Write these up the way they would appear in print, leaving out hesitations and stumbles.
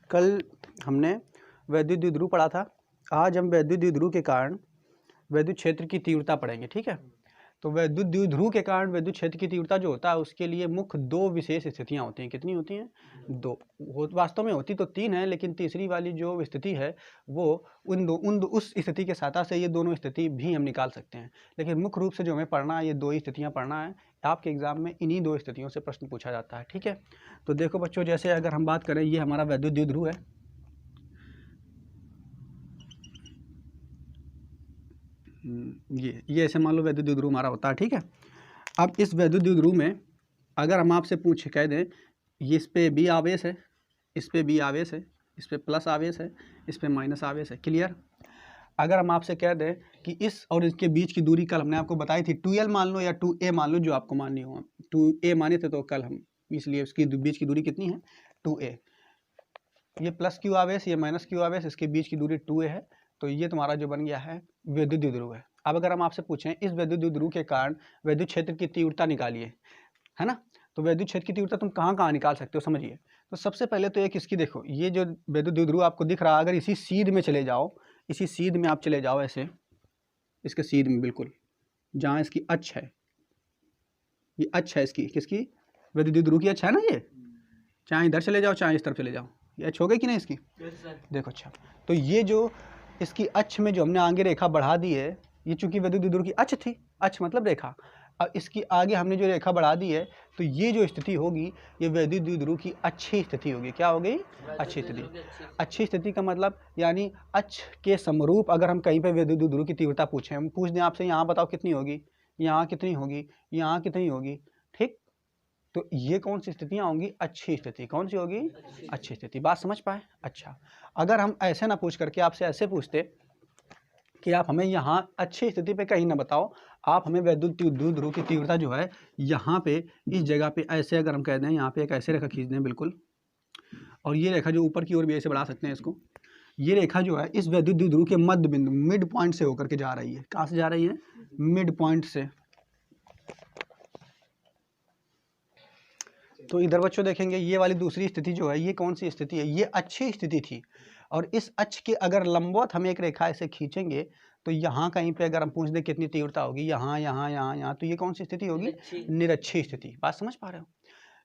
कल हमने वैद्युत द्विध्रुव पढ़ा था। आज हम वैद्युत द्विध्रुव के कारण वैद्युत क्षेत्र की तीव्रता पढ़ेंगे, ठीक है। तो वैद्युत द्विध्रुव के कारण वैद्युत क्षेत्र की तीव्रता जो होता है उसके लिए मुख्य दो विशेष स्थितियां होती हैं। कितनी होती हैं? दो। वास्तव में होती तो तीन है, लेकिन तीसरी वाली जो स्थिति है वो उस स्थिति के साथ से ये दोनों स्थिति भी हम निकाल सकते हैं, लेकिन मुख्य रूप से जो हमें पढ़ना है ये दो ही स्थितियां पढ़ना है। आपके एग्जाम में इन्हीं दो स्थितियों से प्रश्न पूछा जाता है, ठीक है। तो देखो बच्चों, जैसे अगर हम बात करें, ये हमारा वैद्युत द्विध्रुव है, ये ऐसे मान लो वैद्युत द्विध्रुव हमारा होता है, ठीक है। अब इस वैद्युत द्विध्रुव में अगर हम आपसे कह दें ये इस पे बी आवेश है, इस पे बी आवेश है, इस पे प्लस आवेश है, इस पे माइनस आवेश है, क्लियर। अगर हम आपसे कह दें कि इस और इसके बीच की दूरी कल हमने आपको बताई थी 2l मान लो या 2a मान लो, जो आपको माननी हो। 2a माने थे तो कल हम, इसलिए इसकी बीच की दूरी कितनी है? 2a। ये प्लस क्यू आवेश, ये माइनस क्यू आवेश, इसके बीच की दूरी 2a है। तो ये तुम्हारा जो बन गया है वैद्युत द्विध्रुव है। अब अगर हम आपसे पूछें इस वैद्युत द्विध्रुव के कारण वैद्युत क्षेत्र की तीव्रता निकालिए, है ना। तो वैद्युत क्षेत्र की तीव्रता तुम कहाँ कहाँ निकाल सकते हो, समझिए। तो सबसे पहले तो एक इसकी देखो, ये जो वैद्युत द्विध्रुव आपको दिख रहा है, अगर इसी सीध में चले जाओ, इसी सीध में आप चले जाओ ऐसे, इसके सीध में बिल्कुल जहाँ इसकी अक्ष है, ये अक्ष है इसकी, किसकी? वैद्युत द्विध्रुव की अक्ष है ना ये। चाहे इधर चले जाओ चाहे इस तरफ चले जाओ, ये अक्ष हो गई कि नहीं इसकी? देखो, अच्छा। तो ये जो इसकी अक्ष में जो हमने आगे रेखा बढ़ा दी है, ये चूंकि वैद्युत द्विध्रुव की अक्ष थी, अक्ष मतलब रेखा, अब इसकी आगे हमने जो रेखा बढ़ा दी है, तो ये जो स्थिति होगी ये वैद्युत द्विध्रुव की अच्छी स्थिति होगी। क्या हो गई? अच्छी स्थिति। अच्छी स्थिति का मतलब यानी अक्ष के समरूप अगर हम कहीं पे वैद्युत द्विध्रुव की तीव्रता पूछें, हम पूछ दें आपसे यहाँ बताओ कितनी होगी, यहाँ कितनी होगी, यहाँ कितनी होगी, ठीक। तो ये कौन सी स्थितियाँ होंगी? अच्छी स्थिति। कौन सी होगी? अच्छी स्थिति। बात समझ पाए? अच्छा, अगर हम ऐसे ना पूछ करके आपसे ऐसे पूछते कि आप हमें यहाँ अच्छी स्थिति पे कहीं ना बताओ, आप हमें वैद्युत द्विध्रुव की तीव्रता जो है यहाँ पे इस जगह पे ऐसे अगर हम कह दें, यहाँ पे एक ऐसे रेखा खींच दें बिल्कुल, और ये रेखा जो ऊपर की ओर भी ऐसे बढ़ा सकते हैं इसको, ये रेखा जो है इस वैद्युत द्विध्रुव के मध्य बिंदु मिड पॉइंट से होकर के जा रही है। कहाँ से जा रही है? मिड पॉइंट से। तो इधर बच्चों देखेंगे ये वाली दूसरी स्थिति जो है, ये कौन सी स्थिति है? ये अच्छी स्थिति थी। और इस अक्ष के अगर लंबवत हम एक रेखा ऐसे खींचेंगे तो यहाँ कहीं पे अगर हम पूछ दें कितनी तीव्रता होगी, यहाँ यहाँ यहाँ यहाँ, तो ये कौन सी स्थिति होगी? निरक्षी स्थिति। बात समझ पा रहे हो?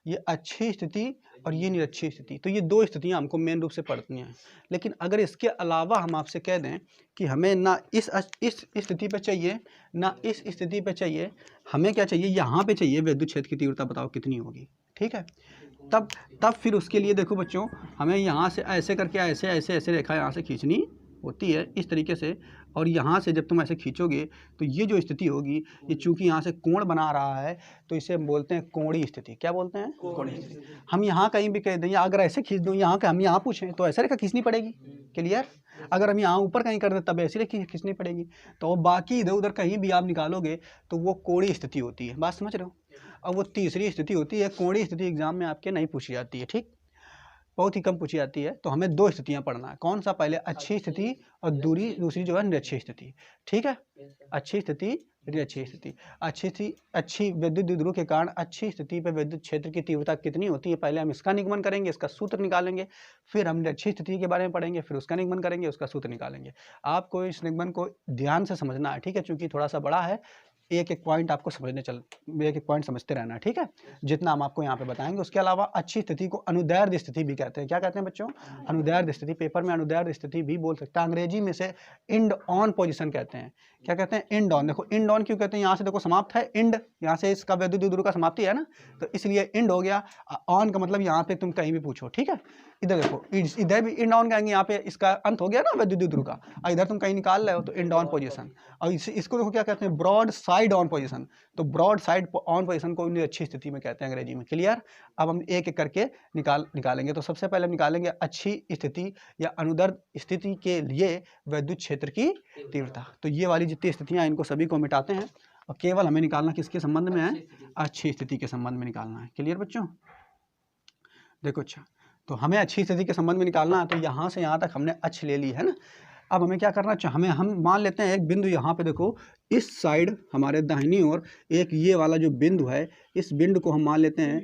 ये अच्छी स्थिति और ये निरक्षी स्थिति, तो ये दो स्थितियां हमको मेन रूप से पढ़ती हैं। लेकिन अगर इसके अलावा हम आपसे कह दें कि हमें ना इस स्थिति पे चाहिए ना इस स्थिति पे चाहिए, हमें क्या चाहिए? यहाँ पे चाहिए वैद्युत क्षेत्र की तीव्रता, बताओ कितनी होगी, ठीक है। तब फिर उसके लिए देखो बच्चों, हमें यहाँ से ऐसे करके ऐसे ऐसे ऐसे रेखा यहाँ से खींचनी होती है इस तरीके से, और यहाँ से जब तुम ऐसे खींचोगे तो ये जो स्थिति होगी, ये चूंकि यहाँ से कोण बना रहा है तो इसे हम बोलते हैं कोणीय स्थिति। क्या बोलते हैं? कोणीय स्थिति। हम यहाँ कहीं भी कह दें, या अगर ऐसे खींच दूँ, यहाँ हम यहाँ पूछें तो ऐसे रेखा खींचनी पड़ेगी, क्लियर। अगर हम यहाँ ऊपर कहीं कर दें तब ऐसी रेखा खींचनी पड़ेगी। तो बाकी इधर उधर कहीं भी आप निकालोगे तो वो कोणीय स्थिति होती है। बात समझ रहे हो? अब वो तीसरी स्थिति होती है कोणीय स्थिति, एग्जाम में आपके नहीं पूछी जाती है, ठीक, बहुत ही कम पूछी जाती है। तो हमें दो स्थितियां पढ़ना है। कौन सा? पहले अच्छी स्थिति और दूसरी जो है निरक्षी स्थिति, ठीक है। अच्छी स्थिति, निरक्षी स्थिति। अच्छी वैद्युत द्विध्रुव के कारण अच्छी स्थिति पे वैद्युत क्षेत्र की तीव्रता कितनी होती है, पहले हम इसका निगमन करेंगे, इसका सूत्र निकालेंगे, फिर हम निरक्षी स्थिति के बारे में पढ़ेंगे, फिर उसका निगमन करेंगे, उसका सूत्र निकालेंगे। आपको इस निगमन को ध्यान से समझना है, ठीक है, चूंकि थोड़ा सा बड़ा है, एक एक पॉइंट आपको एक एक पॉइंट समझते रहना है, ठीक है, जितना हम आपको यहाँ पे बताएंगे। उसके अलावा अच्छी स्थिति को अनुदैर्ध्य स्थिति भी कहते हैं। क्या कहते हैं बच्चों? अनुदैर्ध्य स्थिति। पेपर में अनुदैर्ध्य स्थिति भी बोल सकता है, अंग्रेजी में से इंड ऑन पोजीशन कहते हैं। क्या कहते हैं? End on. देखो इंड ऑन क्यों कहते हैं? यहाँ से देखो समाप्त है इंड, यहाँ से इसका वैद्युत द्विध्रुव का समाप्ति है ना, तो इसलिए इंड हो गया। ऑन का मतलब यहाँ पे तुम कहीं भी पूछो, ठीक है। इधर देखो, इधर भी इंड ऑन कहेंगे, यहाँ पे इसका अंत हो गया ना वैद्युत द्विध्रुव का, और इधर तुम कहीं निकाल रहे हो तो इंड ऑन पोजीशन। और इसको देखो क्या कहते हैं? Broad side on position. तो ब्रॉड साइड ऑन पोजीशन को अच्छी स्थिति में कहते हैं अंग्रेजी में, क्लियर। अब हम एक एक करके निकालेंगे। तो सबसे पहले हम निकालेंगे अच्छी स्थिति या अनुदैर्ध्य स्थिति के लिए वैद्युत क्षेत्र की तीव्रता। तो ये वाली जितनी स्थितियां, इनको सभी को मिटाते हैं और केवल हमें निकालना किसके संबंध में है? अच्छी स्थिति के संबंध में निकालना है, क्लियर बच्चों। देखो, अच्छा, तो हमें अच्छी स्थिति के संबंध में निकालना है। तो यहाँ से यहाँ तक हमने अक्ष ले ली है ना। अब हमें क्या करना चाहिए? हम मान लेते हैं एक बिंदु यहाँ पे, देखो इस साइड हमारे दाहिनी ओर एक ये वाला जो बिंदु है, इस बिंदु को हम मान लेते हैं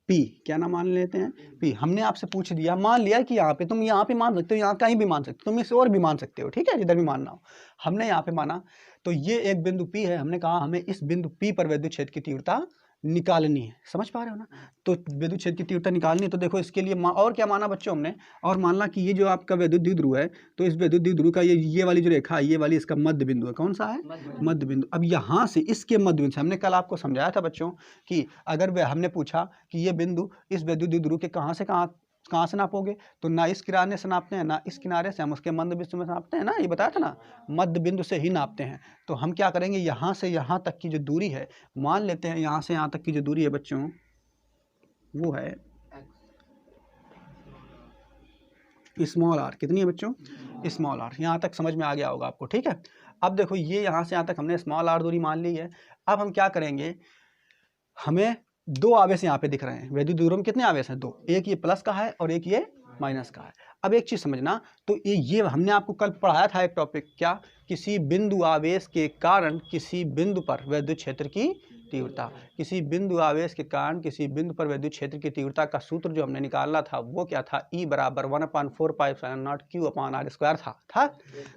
P, क्या ना मान लेते हैं P। हमने आपसे पूछ दिया, मान लिया कि यहाँ पे, तुम यहाँ पे मान सकते हो, यहाँ कहीं भी मान सकते हो, तुम इसे और भी मान सकते हो, ठीक है, जिधर भी मानना हो। हमने यहाँ पे माना, तो ये एक बिंदु P है, हमने कहा हमें इस बिंदु P पर विद्युत क्षेत्र की तीव्रता निकालनी है। समझ पा रहे हो ना? तो विद्युत क्षेत्र की तीव्रता निकालनी है, तो देखो इसके लिए और क्या माना बच्चों हमने, और मान ला कि ये जो आपका विद्युत द्विध्रुव है, तो इस विद्युत द्विध्रुव का ये वाली जो रेखा है, ये वाली इसका मध्य बिंदु है। कौन सा है? मध्य बिंदु। अब यहाँ से इसके मध्य बिंदु से, हमने कल आपको समझाया था बच्चों कि अगर हमने पूछा कि ये बिंदु इस विद्युत द्विध्रुव के कहाँ से नापोगे, तो ना इस किनारे से नापते हैं, ना इस किनारे से, हम उसके मध्य बिंदु में नापते हैं ना, ये बताया था ना, मध्य बिंदु से ही नापते हैं। तो हम क्या करेंगे, यहाँ से यहाँ तक की जो दूरी है, मान लेते हैं यहाँ से यहाँ तक की जो दूरी है बच्चों, वो है स्मॉल r। कितनी है बच्चों? Small r। यहाँ तक समझ में आ गया होगा आपको, ठीक है। अब देखो ये यहाँ से यहाँ तक हमने स्मॉल r दूरी मान ली है। अब हम क्या करेंगे, हमें दो आवेश यहाँ पे दिख रहे हैं, विद्युत द्विध्रुव में कितने आवेश हैं? दो, एक ये प्लस का है और एक ये माइनस का है। अब एक चीज समझना, तो ये हमने आपको कल पढ़ाया था एक टॉपिक, क्या, किसी बिंदु आवेश के कारण किसी बिंदु पर विद्युत क्षेत्र की तीव्रता। किसी बिंदु आवेश के कारण किसी बिंदु पर विद्युत क्षेत्र की तीव्रता का सूत्र जो हमने निकालना था वो क्या था, E बराबर 1/4πε0 Q/r² था।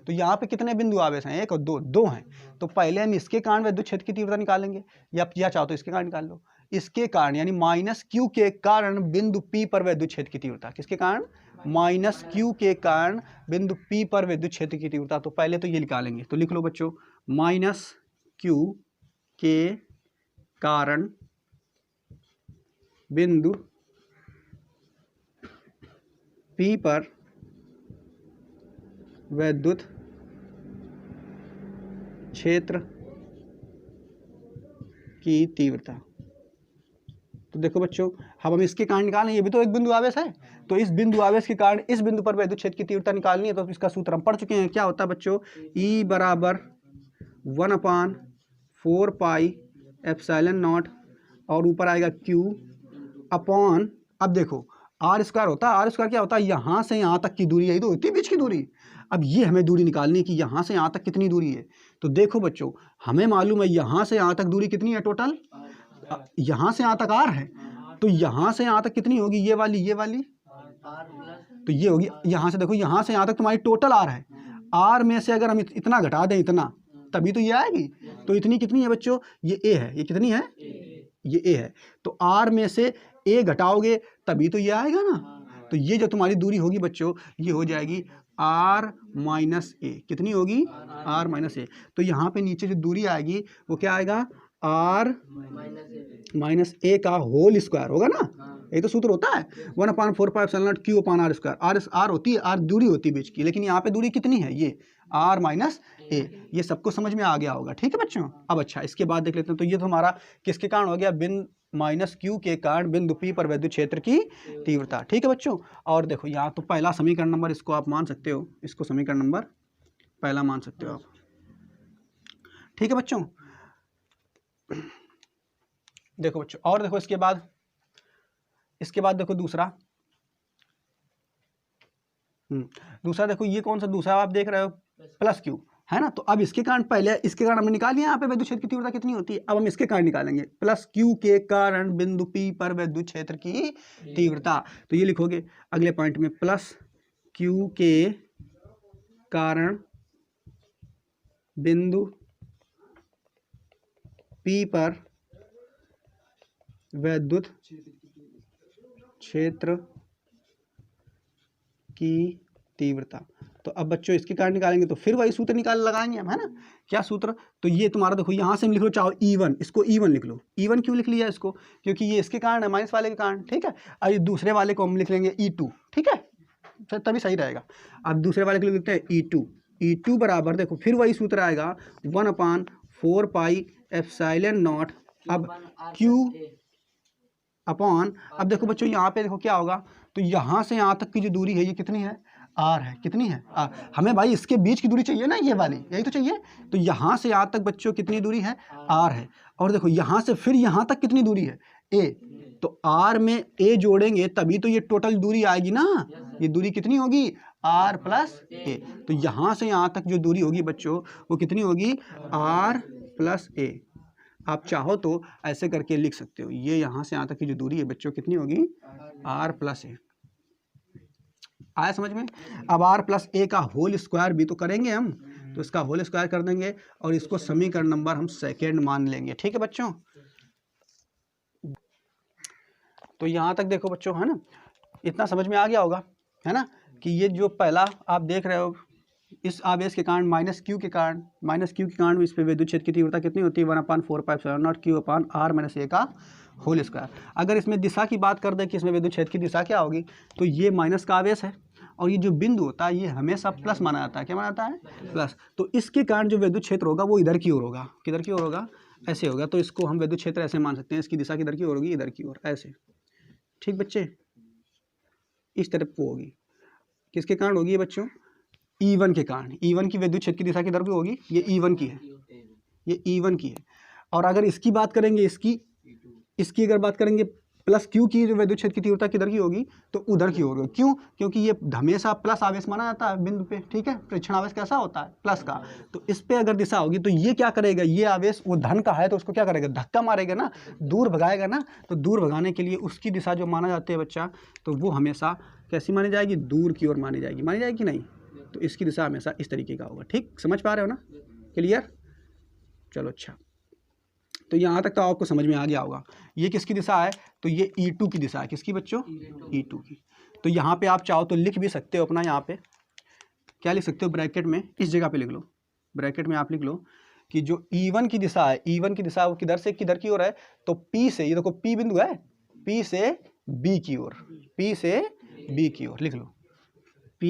तो यहाँ पे कितने बिंदु आवेश हैं? एक और दो हैं। तो पहले हम इसके कारण विद्युत क्षेत्र की तीव्रता निकालेंगे, या चाहो तो इसके कारण निकाल लो। इसके कारण यानी -Q के कारण बिंदु P पर विद्युत क्षेत्र की तीव्रता, किसके कारण? -Q के कारण बिंदु P पर विद्युत क्षेत्र की तीव्रता। तो पहले तो ये निकालेंगे, तो लिख लो बच्चों, -Q के कारण बिंदु P पर विद्युत क्षेत्र की तीव्रता। तो देखो बच्चों, अब हम इसके कारण निकालें, ये भी तो एक बिंदु आवेश है, तो इस बिंदु आवेश के कारण इस बिंदु पर विद्युत क्षेत्र की तीव्रता निकालनी है। तो इसका सूत्र हम पढ़ चुके हैं, क्या होता है बच्चों, E बराबर 1/4πε0 और ऊपर आएगा Q अपॉन, अब देखो r² होता है, r² क्या होता है, यहाँ से यहाँ तक की दूरी, यही तो होती है बीच की दूरी। अब ये हमें दूरी निकालनी है कि यहाँ से यहाँ तक कितनी दूरी है। तो देखो बच्चों, हमें मालूम है यहाँ से यहाँ तक दूरी कितनी है टोटल, यहाँ से यहाँ तक r है, तो यहाँ से यहाँ तक कितनी होगी, ये वाली, तो ये होगी, यहाँ से देखो यहाँ से यहाँ तक तुम्हारी टोटल r है, r में से अगर हम इतना घटा दें, इतना, तभी तो ये आएगी। तो इतनी कितनी है बच्चों, ये a है, ये कितनी है, ये a है। तो r में से a घटाओगे तभी तो ये आएगा ना। तो ये जो तुम्हारी दूरी होगी बच्चों, ये हो जाएगी r - a। कितनी होगी, r - a। तो यहाँ पे नीचे जो दूरी आएगी वो क्या आएगा, r - a का होल स्क्वायर होगा ना, यही तो सूत्र होता है, 1/4πε0 Q/r²। r होती है, r दूरी होती है बीच की, लेकिन यहाँ पे दूरी कितनी है, ये r - a। ये सबको समझ में आ गया होगा, ठीक है बच्चों। अब अच्छा, इसके बाद देख लेते हैं। तो ये तो हमारा किसके कारण हो गया, -Q के कारण बिंदु P पर विद्युत क्षेत्र की तीव्रता, ठीक है बच्चों। और देखो यहाँ तो पहला समीकरण नंबर, इसको आप मान सकते हो, इसको समीकरण नंबर पहला मान सकते हो आप, ठीक है बच्चों। देखो बच्चों, और देखो इसके बाद देखो दूसरा देखो, ये कौन सा दूसरा आप देख रहे हो, +Q है ना। तो अब इसके कारण, पहले इसके कारण हमने निकाल लिया यहाँ पे विद्युत क्षेत्र की तीव्रता कितनी होती है। अब हम इसके कारण निकालेंगे, +Q के कारण बिंदु P पर विद्युत क्षेत्र की तीव्रता। तो ये लिखोगे अगले पॉइंट में, +Q के कारण बिंदु P पर विद्युत क्षेत्र की तीव्रता। तो अब बच्चों इसके कारण निकालेंगे, तो फिर वही सूत्र लगाएंगे हम, है ना। क्या सूत्र, तो ये तुम्हारा देखो, यहाँ से हम लिख लो, चाहो E1, इसको E1 लिख लो। E1 क्यों लिख लिया इसको, क्योंकि ये इसके कारण है, माइनस वाले के कारण, ठीक है। और दूसरे वाले को हम लिख लेंगे E2, ठीक है, तभी सही रहेगा। अब दूसरे वाले को लिखते हैं E2 बराबर, देखो फिर वही सूत्र आएगा, 1/4πε0 अब Q अपॉन, अब देखो बच्चों यहाँ पे देखो क्या होगा, तो यहाँ से यहाँ तक की जो दूरी है ये कितनी है, r है, कितनी है r। हमें भाई इसके बीच की दूरी चाहिए ना, ये वाली, यही तो चाहिए। तो यहाँ से यहाँ तक बच्चों कितनी दूरी है, r है। और देखो यहाँ से फिर यहाँ तक कितनी दूरी है, a। तो r में a जोड़ेंगे तभी तो ये टोटल दूरी आएगी ना। ये दूरी कितनी होगी, r + a। तो यहाँ से यहाँ तक जो दूरी होगी बच्चों वो कितनी होगी, r + a। आप चाहो तो ऐसे करके लिख सकते हो, ये यहाँ से यहाँ तक की जो दूरी है बच्चों कितनी होगी, r प्लस ए। आया समझ में? अब r प्लस ए का होल स्क्वायर भी तो करेंगे हम, तो इसका होल स्क्वायर कर देंगे और इसको समीकरण नंबर हम सेकेंड मान लेंगे। ठीक है बच्चों, तो यहाँ तक देखो बच्चों, है ना, इतना समझ में आ गया होगा, है ना, कि ये जो पहला आप देख रहे हो, इस आवेश के कारण माइनस क्यू के कारण इस पे विद्युत क्षेत्र की तीव्रता कितनी होती है, 1/4πε0 Q/r - a का होल स्क्वायर। अगर इसमें दिशा की बात कर दें कि इसमें विद्युत क्षेत्र की दिशा क्या होगी, तो ये माइनस का आवेश है और ये जो बिंदु होता है ये हमेशा प्लस माना जाता है। क्या माना जाता है? प्लस। तो इसके कारण जो विद्युत क्षेत्र होगा वो इधर की ओर होगा। किधर की ओर होगा? ऐसे होगा। तो इसको हम विद्युत क्षेत्र ऐसे मान सकते हैं, इसकी दिशा किधर की ओर होगी, इधर की ओर, ऐसे। ठीक बच्चे, इस तरफ को होगी। किसके कारण होगी ये बच्चों? E1 के कारण। E1 की विद्युत क्षेत्र की दिशा किधर की होगी? ये E1 की है, ये E1 की है। और अगर इसकी बात करेंगे, इसकी अगर बात करेंगे प्लस क्यू की, जो विद्युत क्षेत्र की तीव्रता किधर की होगी, तो उधर की होगी। क्यों? क्योंकि ये हमेशा प्लस आवेश माना जाता है बिंदु पे। ठीक है, परीक्षण आवेश कैसा होता है? प्लस का। तो इस पे अगर दिशा होगी तो ये क्या करेगा, ये आवेश वो धन का है तो उसको क्या करेगा, धक्का मारेगा ना, दूर भगाएगा ना। तो दूर भगाने के लिए उसकी दिशा जो माना जाती है बच्चा, तो वो हमेशा कैसी मानी जाएगी, दूर की ओर मानी जाएगी। मानी जाएगी कि नहीं? तो इसकी दिशा हमेशा इस तरीके का होगा। ठीक, समझ पा रहे हो ना? क्लियर? चलो अच्छा, तो यहाँ तक तो आपको समझ में आ गया होगा। ये किसकी दिशा है? तो ये E2 की दिशा है। किसकी बच्चों? E2 की। तो यहाँ पे आप चाहो तो लिख भी सकते हो अपना, यहाँ पे क्या लिख सकते हो, ब्रैकेट में इस जगह पे लिख लो, ब्रैकेट में आप लिख लो कि जो E1 की दिशा है, E1 की दिशा वो किधर से किधर की ओर है, तो P से, ये देखो P बिंदु है, P से B की ओर, P से B की ओर लिख लो, P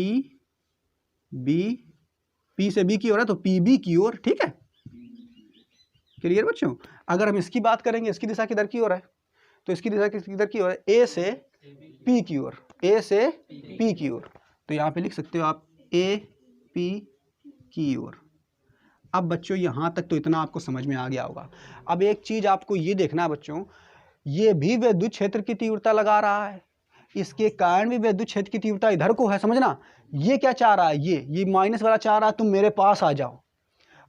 से B की ओर है तो PB की ओर। ठीक है, क्लियर बच्चों? अगर हम इसकी बात करेंगे, इसकी दिशा किधर की ओर है, तो इसकी दिशा किधर की ओर है, A से P की ओर, A से P की ओर। तो यहाँ पे लिख सकते हो आप AP की ओर। अब बच्चों यहाँ तक तो इतना आपको समझ में आ गया होगा। अब एक चीज आपको ये देखना है बच्चों, ये भी विद्युत क्षेत्र की तीव्रता लगा रहा है, इसके कारण भी विद्युत क्षेत्र की तीव्रता इधर को है, समझना। ये क्या चाह रहा है, ये माइनस वाला चाह रहा है तुम मेरे पास आ जाओ,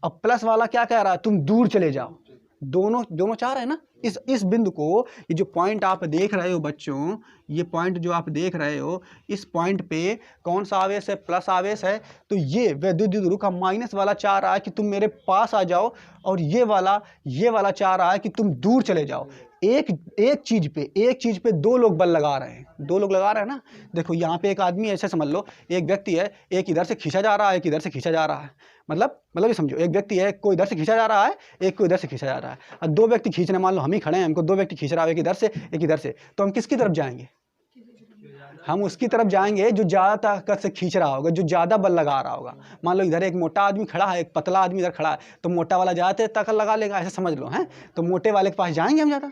अब प्लस वाला क्या कह रहा है, तुम दूर चले जाओ। दोनों चाह रहे हैं ना। इस बिंदु को, ये जो पॉइंट आप देख रहे हो बच्चों, ये पॉइंट जो आप देख रहे हो, इस पॉइंट पे कौन सा आवेश है, प्लस आवेश है। तो ये विद्युत ध्रुव का माइनस वाला चाह रहा है कि तुम मेरे पास आ जाओ, और ये वाला चाह रहा है कि तुम दूर चले जाओ। एक चीज पे दो लोग बल लगा रहे हैं, दो लोग लगा रहे हैं ना। देखो यहाँ पे एक आदमी, ऐसे समझ लो, एक व्यक्ति है, एक इधर से खींचा जा रहा है, एक इधर से खींचा जा रहा है। मतलब ये समझो, एक व्यक्ति है, कोई इधर से खींचा जा रहा है, एक को इधर से खींचा जा रहा है। और दो व्यक्ति खींचने, मान लो हम ही खड़े हैं, हमको दो व्यक्ति खींच रहा है, एक इधर से एक इधर से, तो हम किसकी तरफ जाएंगे? हम उसकी तरफ जाएंगे जो ज्यादा ताकत से खींच रहा होगा, जो ज्यादा बल लगा रहा होगा। मान लो इधर एक मोटा आदमी खड़ा है, एक पतला आदमी इधर खड़ा है, तो मोटा वाला ज्यादा ताकत लगा लेगा, ऐसे समझ लो, है। तो मोटे वाले के पास जाएंगे हम ज्यादा।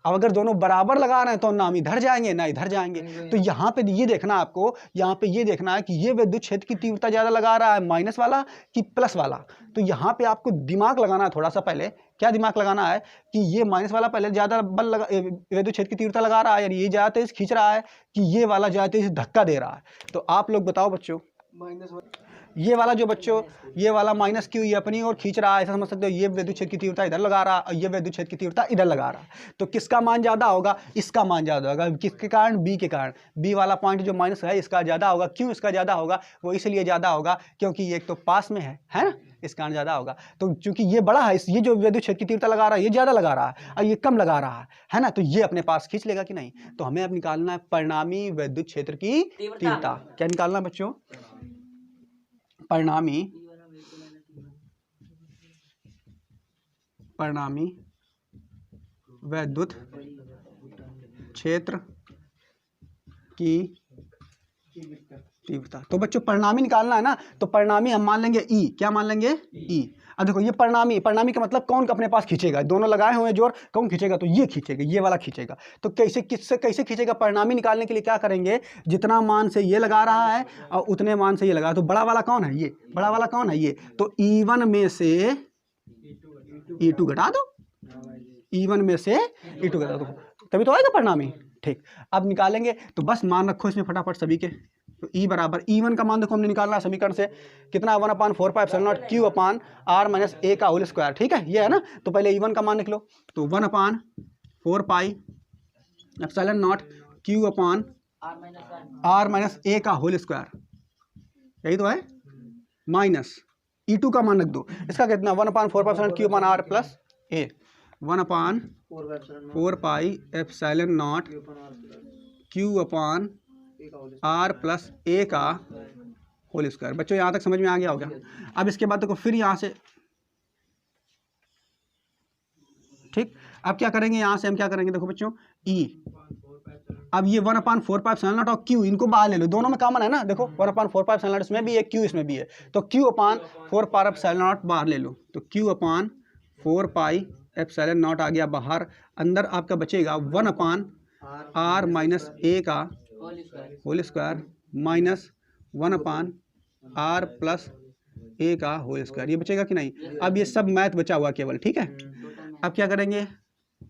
अब अगर दोनों बराबर लगा रहे हैं तो ना हम इधर जाएंगे ना इधर जाएंगे। तो यहाँ पे ये देखना आपको, यहाँ पे ये देखना है कि ये विद्युत क्षेत्र की तीव्रता ज्यादा लगा रहा है, माइनस वाला कि प्लस वाला। तो यहाँ पे आपको दिमाग लगाना है थोड़ा सा। पहले क्या दिमाग लगाना है कि ये माइनस वाला पहले ज्यादा बल लगा, विद्युत क्षेत्र की तीव्रता लगा रहा है, यानी ये ज्यादा तेज खींच रहा है, कि ये वाला ज्यादा तेज धक्का दे रहा है। तो आप लोग बताओ बच्चों, ये वाला जो बच्चों, ये वाला माइनस क्यू ये अपनी ओर खींच रहा है, ऐसा समझ सकते हो। ये विद्युत क्षेत्र की तीव्रता इधर लगा रहा है और ये विद्युत क्षेत्र की तीव्रता इधर लगा रहा है। तो किसका मान ज्यादा होगा? इसका मान ज्यादा होगा। किसके कारण? बी के कारण। बी वाला पॉइंट जो माइनस है, इसका ज्यादा होगा। क्यों इसका ज्यादा होगा? वो इसलिए ज्यादा होगा क्योंकि एक तो पास में है ना, इस कारण ज्यादा होगा। तो चूंकि ये बड़ा है, ये जो विद्युत क्षेत्र की तीव्रता लगा रहा है ये ज्यादा लगा रहा है और ये कम लगा रहा है ना, तो ये अपने पास खींच लेगा कि नहीं। तो हमें अब निकालना है परिणामी विद्युत क्षेत्र की तीव्रता। क्या निकालना बच्चों? परिणामी विद्युत क्षेत्र की तीव्रता। तो बच्चों परिणामी निकालना है ना, तो परिणामी हम मान लेंगे ई। क्या मान लेंगे? ई। अब देखो ये परिणामी का मतलब कौन अपने पास खींचेगा? दोनों लगाए हुए जोर, कौन खींचेगा? तो ये खींचेगा, ये वाला खींचेगा। तो कैसे खींचेगा? परिणामी निकालने के लिए क्या करेंगे, जितना मान से ये लगा रहा है और उतने मान से ये लगा, तो बड़ा वाला कौन है? ये बड़ा वाला कौन है? ये। तो E1 में से E2 घटा दो, E1 में से E2 घटा दो, तभी तो आएगा परिणामी। ठीक, अब निकालेंगे। तो बस मान रखो इसमें फटाफट सभी के, तो ई बराबर E1 का मान देखो हमने निकालना है समीकरण से, कितना 1/4πε0 Q upon R minus A का होल स्क्वायर, ठीक है ये है ना। तो पहले E1 का मान लिख लो, तो 1/4πε0 Q upon R minus A का होल स्क्वायर, यही तो है, माइनस E2 का मान रख दो, इसका कितना 1/4πε0 Q upon R plus A, 1/4πε0 Q upon R plus A का होल स्क्वायर। बच्चों यहाँ तक समझ में आ गया होगा। अब इसके बाद देखो फिर यहाँ से, ठीक, अब क्या करेंगे, यहाँ से हम क्या करेंगे, देखो बच्चों E, अब ये 1/4πε0 और Q इनको बाहर ले लो, दोनों में कॉमन है ना, देखो 1/4πε0 इसमें भी है, Q इसमें भी है, तो Q अपान 4πε0 बाहर ले लो, तो Q अपान 4πε0 आ गया बाहर, अंदर आपका बचेगा 1/R माइनस ए का whole square minus 1/R plus A का होल स्क्वायर, ये बचेगा कि नहीं। अब ये सब मैथ बचा हुआ केवल, ठीक है। अब क्या करेंगे,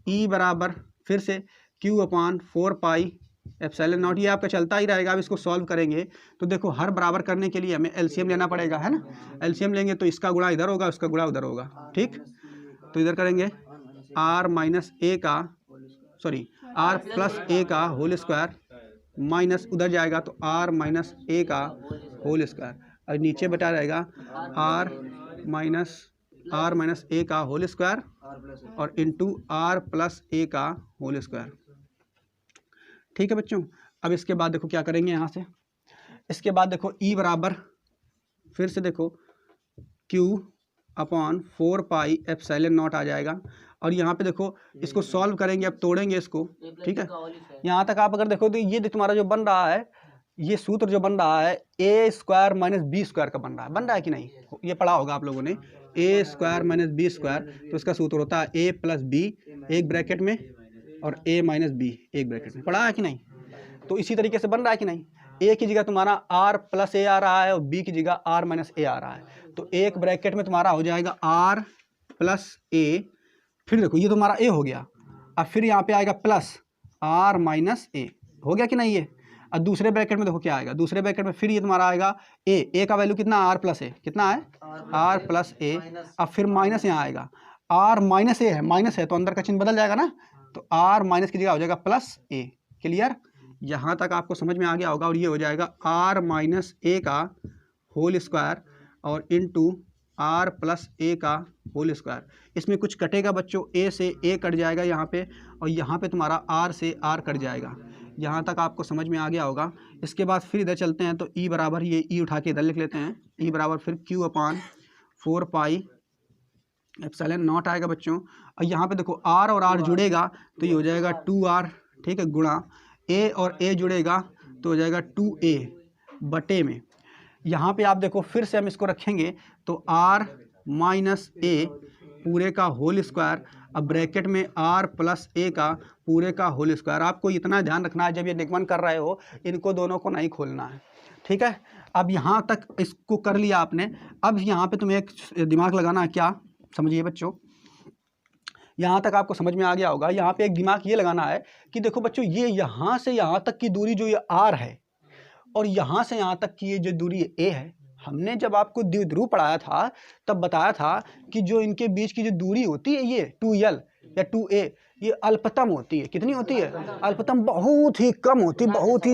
E बराबर फिर से Q अपान 4πε0, ये आपका चलता ही रहेगा। अब इसको सॉल्व करेंगे तो देखो हर बराबर करने के लिए हमें एलसीएम लेना पड़ेगा, है ना। एलसीएम लेंगे तो इसका गुणा इधर होगा, उसका गुणा उधर होगा, ठीक। तो इधर करेंगे R माइनस ए का, सॉरी R प्लस ए का होल स्क्वायर माइनस उधर जाएगा तो R माइनस ए का होल स्क्वायर, और नीचे बचा रहेगा R माइनस ए का होल स्क्वायर और इंटू R प्लस ए का होल स्क्वायर, ठीक है बच्चों। अब इसके बाद देखो क्या करेंगे यहाँ से, इसके बाद देखो E बराबर फिर से देखो Q अपॉन 4πε0 आ जाएगा, और यहाँ पे देखो इसको सॉल्व करेंगे, अब तोड़ेंगे इसको, ठीक है। यहाँ तक आप अगर देखो तो ये तुम्हारा जो बन रहा है, ये सूत्र जो बन रहा है ए स्क्वायर माइनस बी स्क्वायर का बन रहा है कि नहीं, ये पढ़ा होगा आप लोगों ने, ए स्क्वायर माइनस बी स्क्वायर, तो इसका सूत्र होता है ए प्लस बी एक ब्रैकेट में और ए माइनस बी एक ब्रैकेट में, पढ़ा है कि नहीं। तो इसी तरीके से बन रहा है कि नहीं, ए की जगह तुम्हारा आर प्लस ए आ रहा है और बी की जगह आर माइनस ए आ रहा है, तो एक ब्रैकेट में तुम्हारा हो जाएगा आर प्लस ए, फिर देखो ये तुम्हारा ए हो गया, अब फिर यहाँ पे आएगा प्लस आर माइनस ए, हो गया कि नहीं ये। अब दूसरे ब्रैकेट में देखो क्या आएगा, दूसरे ब्रैकेट में फिर ये तुम्हारा आएगा ए का वैल्यू कितना, आर प्लस ए, कितना है आर प्लस ए, अब फिर माइनस यहाँ आएगा आर माइनस ए है, माइनस है तो अंदर का चिन्ह बदल जाएगा ना, तो आर माइनस की जगह हो जाएगा प्लस ए। क्लियर, यहाँ तक आपको समझ में आ गया होगा। और ये हो जाएगा आर माइनस ए का होल स्क्वायर और इंटू आर प्लस ए का होल स्क्वायर। इसमें कुछ कटेगा बच्चों, ए से ए कट जाएगा यहाँ पे, और यहाँ पे तुम्हारा आर से आर कट जाएगा। यहाँ तक आपको समझ में आ गया होगा। इसके बाद फिर इधर चलते हैं, तो ई बराबर, ये ई उठा के इधर लिख लेते हैं, ई बराबर फिर क्यू अपान 4πε0 आएगा बच्चों। और यहाँ पे देखो आर और आर जुड़ेगा तो ये हो जाएगा 2r, ठीक है, गुणा ए और ए जुड़ेगा तो हो जाएगा 2a बटे में। यहाँ पे आप देखो फिर से हम इसको रखेंगे तो r माइनस ए पूरे का होल स्क्वायर, अब ब्रैकेट में r प्लस ए का पूरे का होल स्क्वायर। आपको इतना ध्यान रखना है जब ये निगमन कर रहे हो, इनको दोनों को नहीं खोलना है, ठीक है। अब यहाँ तक इसको कर लिया आपने, अब यहाँ पे तुम्हें एक दिमाग लगाना है, क्या समझिए बच्चों, यहाँ तक आपको समझ में आ गया होगा। यहाँ पे एक दिमाग ये लगाना है कि देखो बच्चों, ये यहाँ से यहाँ तक की दूरी जो ये r है और यहाँ से यहाँ तक की ये जो दूरी a है, हमने जब आपको द्विध्रुव पढ़ाया था तब बताया था कि जो इनके बीच की जो दूरी होती है ये 2l या 2a, ये अल्पतम होती है। कितनी होती है? अल्पतम, बहुत ही कम होती, बहुत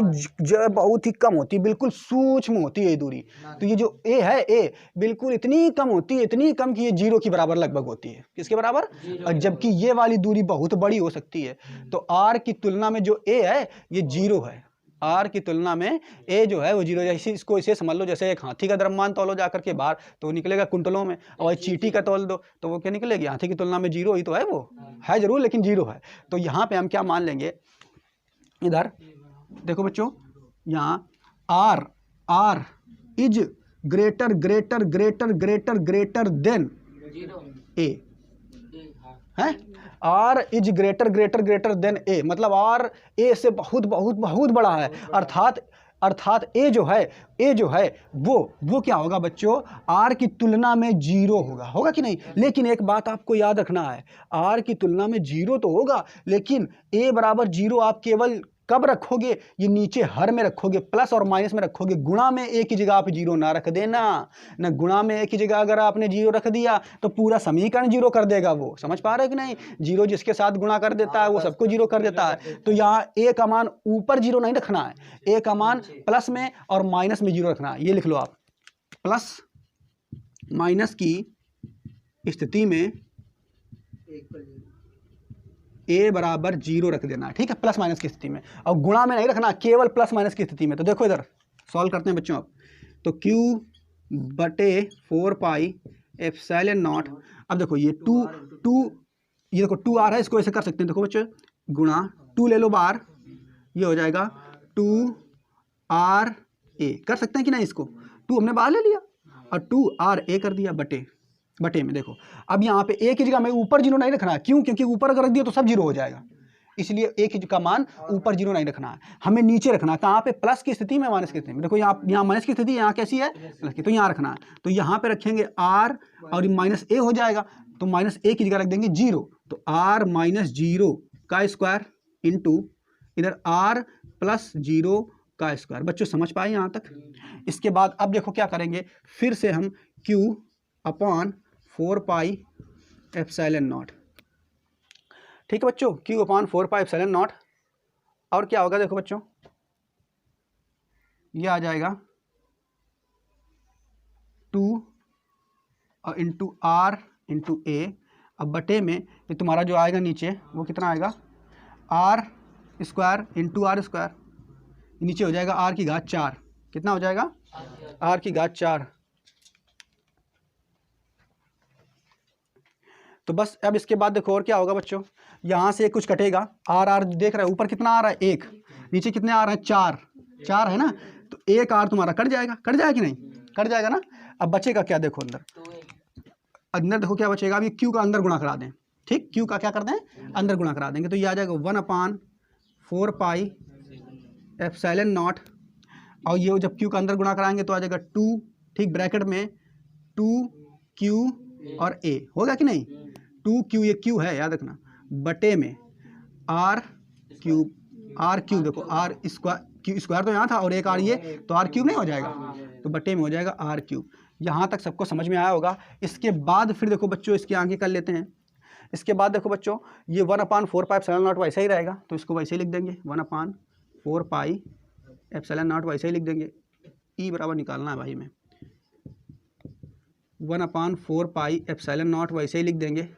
ही कम होती, बिल्कुल सूक्ष्म होती है ये दूरी। तो ये जो a है, a बिल्कुल इतनी कम होती है, इतनी कम कि ये 0 के बराबर लगभग होती है। किसके बराबर? और जबकि ये वाली दूरी बहुत बड़ी हो सकती है। तो r की तुलना में जो a है ये 0 है, r की तुलना में a जो है वो 0 है। इसको इसे समझ लो जैसे एक हाथी का द्रव्यमान तोलो जाकर के बाहर तो निकलेगा कुंटलों में, और चींटी का तोल दो तो वो क्या निकलेगी, हाथी की तुलना में 0 ही तो है, वो है जरूर लेकिन 0 है। तो यहाँ पे हम क्या मान लेंगे, इधर देखो बच्चों, यहाँ r is greater than a है, r is greater than a, मतलब r a से बहुत बड़ा है। अर्थात a जो है वो क्या होगा बच्चों, r की तुलना में 0 होगा कि नहीं। लेकिन एक बात आपको याद रखना है, r की तुलना में 0 तो होगा, लेकिन a बराबर 0 आप केवल कब रखोगे, ये नीचे हर में रखोगे, प्लस और माइनस में रखोगे, गुणा में एक ही जगह आप जीरो ना रख देना ना, गुणा में एक ही जगह अगर आपने जीरो रख दिया तो पूरा समीकरण जीरो कर देगा वो, समझ पा रहे कि नहीं। जीरो जिसके साथ गुणा कर देता है वो सबको जीरो कर देता है। तो यहाँ ए का मान ऊपर जीरो नहीं रखना है, ए का मान प्लस में और माइनस में जीरो रखना है। ये लिख लो आप, प्लस माइनस की स्थिति में ए बराबर जीरो रख देना है, ठीक है, प्लस माइनस की स्थिति में, और गुणा में नहीं रखना, केवल प्लस माइनस की स्थिति में। तो देखो इधर सॉल्व करते हैं बच्चों आप, तो q बटे 4 पाई एप्सिलॉन नॉट। अब देखो ये ये देखो 2 आ रहा है, इसको ऐसे कर सकते हैं, देखो बच्चों, गुणा 2 ले लो बाहर, ये हो जाएगा 2RA, कर सकते हैं कि नहीं, इसको 2 हमने बाहर ले लिया और 2RA कर दिया बटे में। देखो अब यहाँ पे ए की जगह में ऊपर जीरो नहीं रखना है, क्यों, क्योंकि ऊपर अगर रख दिया तो सब जीरो हो जाएगा, इसलिए ए की का मान ऊपर जीरो नहीं रखना है, हमें नीचे रखना है। कहाँ पे, प्लस की स्थिति में, माइनस की स्थिति में। देखो यहाँ माइनस की स्थिति, यहाँ कैसी है, प्लस की, तो यहाँ रखना है। तो यहाँ पे रखेंगे आर और माइनस ए हो जाएगा, तो माइनस ए की जगह रख देंगे जीरो, तो आर माइनस जीरो का स्क्वायर इंटू इधर आर प्लस जीरो का स्क्वायर। बच्चों समझ पाए यहाँ तक। इसके बाद अब देखो क्या करेंगे, फिर से हम q upon 4 pi epsilon not, ठीक है बच्चों, q upon 4 pi epsilon not. और क्या होगा, देखो बच्चों, ये आ जाएगा 2 और इंटू आर इंटू ए। अब बटे में ये तुम्हारा जो आएगा नीचे वो कितना आएगा, r square into r square, नीचे हो जाएगा आर की घात 4, कितना हो जाएगा, आर की घात 4। तो बस अब इसके बाद देखो और क्या होगा बच्चों, यहाँ से कुछ कटेगा, आर देख रहे हैं ऊपर कितना आ रहा है 1, नीचे कितने आ रहे हैं 4 है ना, तो एक आर तुम्हारा कट जाएगा कि नहीं, कट जाएगा ना। अब बचेगा क्या, देखो अंदर देखो क्या बचेगा, अभी क्यू का अंदर गुणा करा दें, ठीक, क्यू का क्या कर दें, अंदर गुणा करा देंगे, तो ये आ जाएगा 1/4 पाई एप्सिलॉन नॉट, और ये जब क्यू का अंदर गुणा कराएंगे तो आ जाएगा 2, ठीक, ब्रैकेट में 2q और a, होगा कि नहीं, 2q, ये q है याद रखना, बटे में r क्यूब, देखो आर स्क्वायर, क्यू स्क्वायर तो यहाँ था और एक आर ये, तो आर क्यूब नहीं हो जाएगा, तो बटे में हो जाएगा आर क्यूब। यहाँ तक सबको समझ में आया होगा। इसके बाद फिर देखो बच्चों इसके आगे कर लेते हैं। इसके बाद देखो बच्चों ये 1/4 पाई एप्सिलॉन नॉट वैसा ही रहेगा, तो इसको वैसे ही लिख देंगे, 1/4 पाई एप्सिलॉन नॉट वैसे ही लिख देंगे, ई बराबर निकालना है भाई में, 1/4 पाई एप्सिलॉन नॉट वैसे ही लिख देंगे।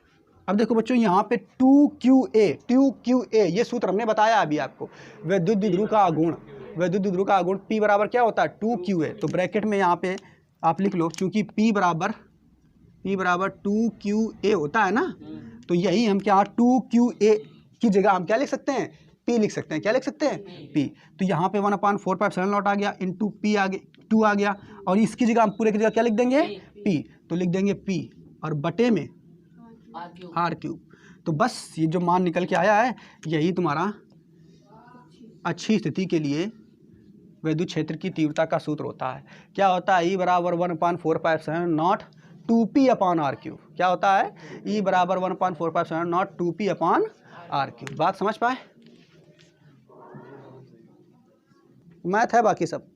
अब देखो बच्चों यहाँ पे 2qa, ये सूत्र हमने बताया अभी आपको, वैद्युत द्विध्रुव का आघूर्ण P बराबर क्या होता है, 2qa, तो ब्रैकेट में यहाँ पे आप लिख लो, चूंकि P बराबर 2qa होता है ना, तो यही हम क्या 2qa की जगह हम क्या लिख सकते हैं, P लिख सकते हैं, क्या लिख सकते हैं, P। तो यहाँ पे 1/4 पाई एप्सिलॉन नॉट आ गया, इंटू P आ गया, 2 आ गया, और इसकी जगह हम पूरे की जगह क्या लिख देंगे, P, तो लिख देंगे P और बटे में आर क्यूब। तो बस ये जो मान निकल के आया है यही तुम्हारा अच्छी स्थिति के लिए विद्युत क्षेत्र की तीव्रता का सूत्र होता है। क्या होता है, E बराबर 1/4 pi epsilon not 2p upon r cube. क्या होता है, E बराबर 1/4 pi epsilon not 2p upon r cube. बात समझ पाए, मैथ है बाकी सब।